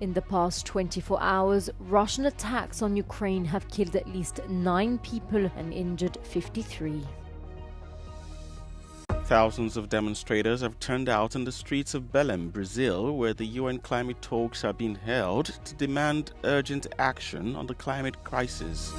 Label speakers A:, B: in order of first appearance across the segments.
A: In the past 24 hours, Russian attacks on Ukraine have killed at least 9 people and injured 53.
B: Thousands of demonstrators have turned out in the streets of Belém, Brazil, where the UN climate talks are being held to demand urgent action on the climate crisis.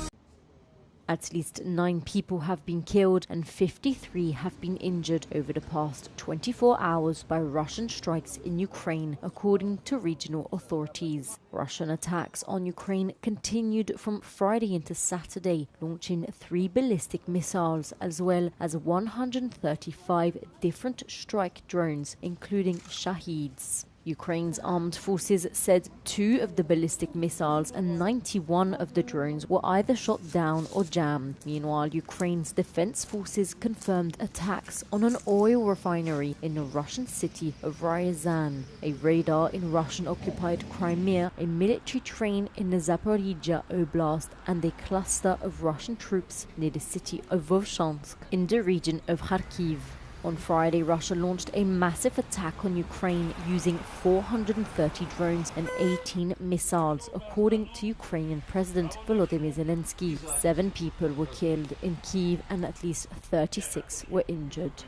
A: At least 9 people have been killed and 53 have been injured over the past 24 hours by Russian strikes in Ukraine, according to regional authorities. Russian attacks on Ukraine continued from Friday into Saturday, launching 3 ballistic missiles as well as 135 different strike drones, including Shaheeds. Ukraine's armed forces said 2 of the ballistic missiles and 91 of the drones were either shot down or jammed. Meanwhile, Ukraine's defense forces confirmed attacks on an oil refinery in the Russian city of Ryazan, a radar in Russian-occupied Crimea, a military train in the Zaporizhia Oblast, and a cluster of Russian troops near the city of Volchansk in the region of Kharkiv. On Friday, Russia launched a massive attack on Ukraine using 430 drones and 18 missiles, according to Ukrainian President Volodymyr Zelensky. 7 people were killed in Kyiv and at least 36 were injured.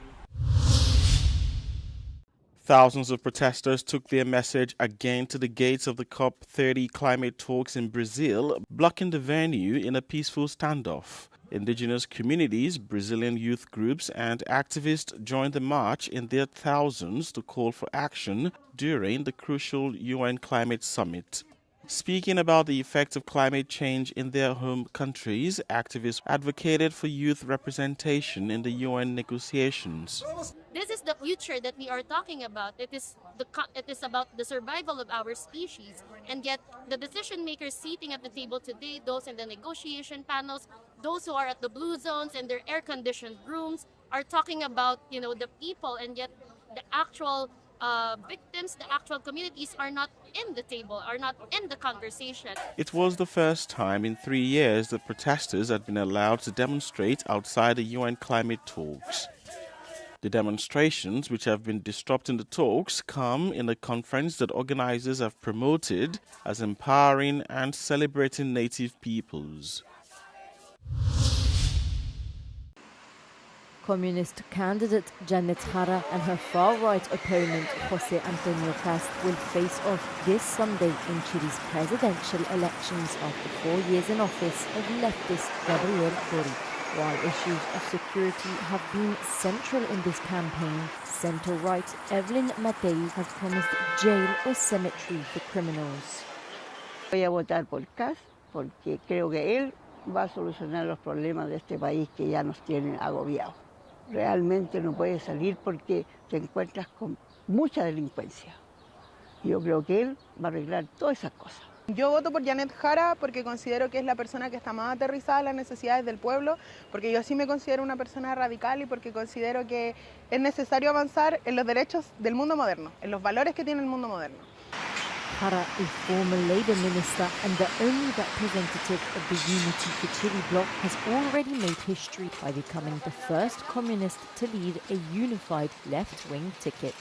B: Thousands of protesters took their message again to the gates of the COP30 climate talks in Brazil, blocking the venue in a peaceful standoff. Indigenous communities, Brazilian youth groups and activists joined the march in their thousands to call for action during the crucial UN climate summit. Speaking about the effects of climate change in their home countries, activists advocated for youth representation in the UN negotiations.
C: This is the future that we are talking about. It is about the survival of our species. And yet, the decision makers sitting at the table today, those in the negotiation panels, those who are at the blue zones and their air-conditioned rooms, are talking about, the people, and yet the actual victims, the actual communities are not in the table, are not in the conversation.
B: It was the first time in 3 years that protesters had been allowed to demonstrate outside the UN climate talks. The demonstrations, which have been disrupting the talks, come in a conference that organizers have promoted as empowering and celebrating native peoples.
A: Communist candidate Janet Jara and her far-right opponent José Antonio Cast will face off this Sunday in Chile's presidential elections after 4 years in office of leftist Gabriel Boric. While issues of security have been central in this campaign, centre-right Evelyn Matei has promised jail or cemetery for criminals.
D: Voy a votar por Cast porque creo que él va a solucionar los problemas de este país que ya nos tienen agobiados. Realmente no puede salir porque te encuentras con mucha delincuencia. Yo creo que él va a arreglar todas esas cosas.
E: Yo voto por Janet Jara porque considero que es la persona que está más aterrizada a las necesidades del pueblo, porque yo sí me considero una persona radical y porque considero que es necesario avanzar en los derechos del mundo moderno, en los valores que tiene el mundo moderno.
A: Jara, a former Labour minister and the only representative of the Unity for Chile bloc, has already made history by becoming the first communist to lead a unified left-wing ticket.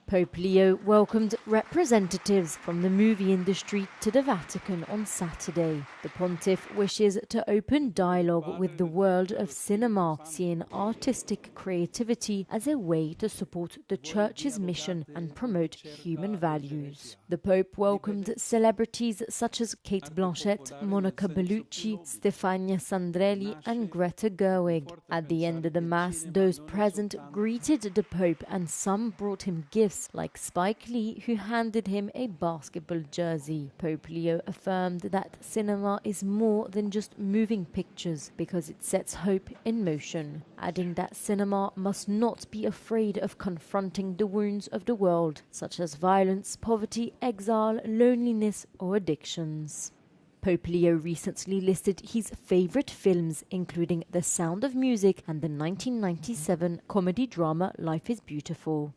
A: Pope Leo welcomed representatives from the movie industry to the Vatican on Saturday. The pontiff wishes to open dialogue with the world of cinema, seeing artistic creativity as a way to support the Church's mission and promote human values. The Pope welcomed celebrities such as Kate Blanchett, Monica Bellucci, Stefania Sandrelli and Greta Gerwig. At the end of the Mass, those present greeted the Pope and some brought him gifts like Spike Lee, who handed him a basketball jersey. Pope Leo affirmed that cinema is more than just moving pictures because it sets hope in motion, adding that cinema must not be afraid of confronting the wounds of the world, such as violence, poverty, exile, loneliness or addictions. Pope Leo recently listed his favourite films, including The Sound of Music and the 1997 comedy drama Life is Beautiful.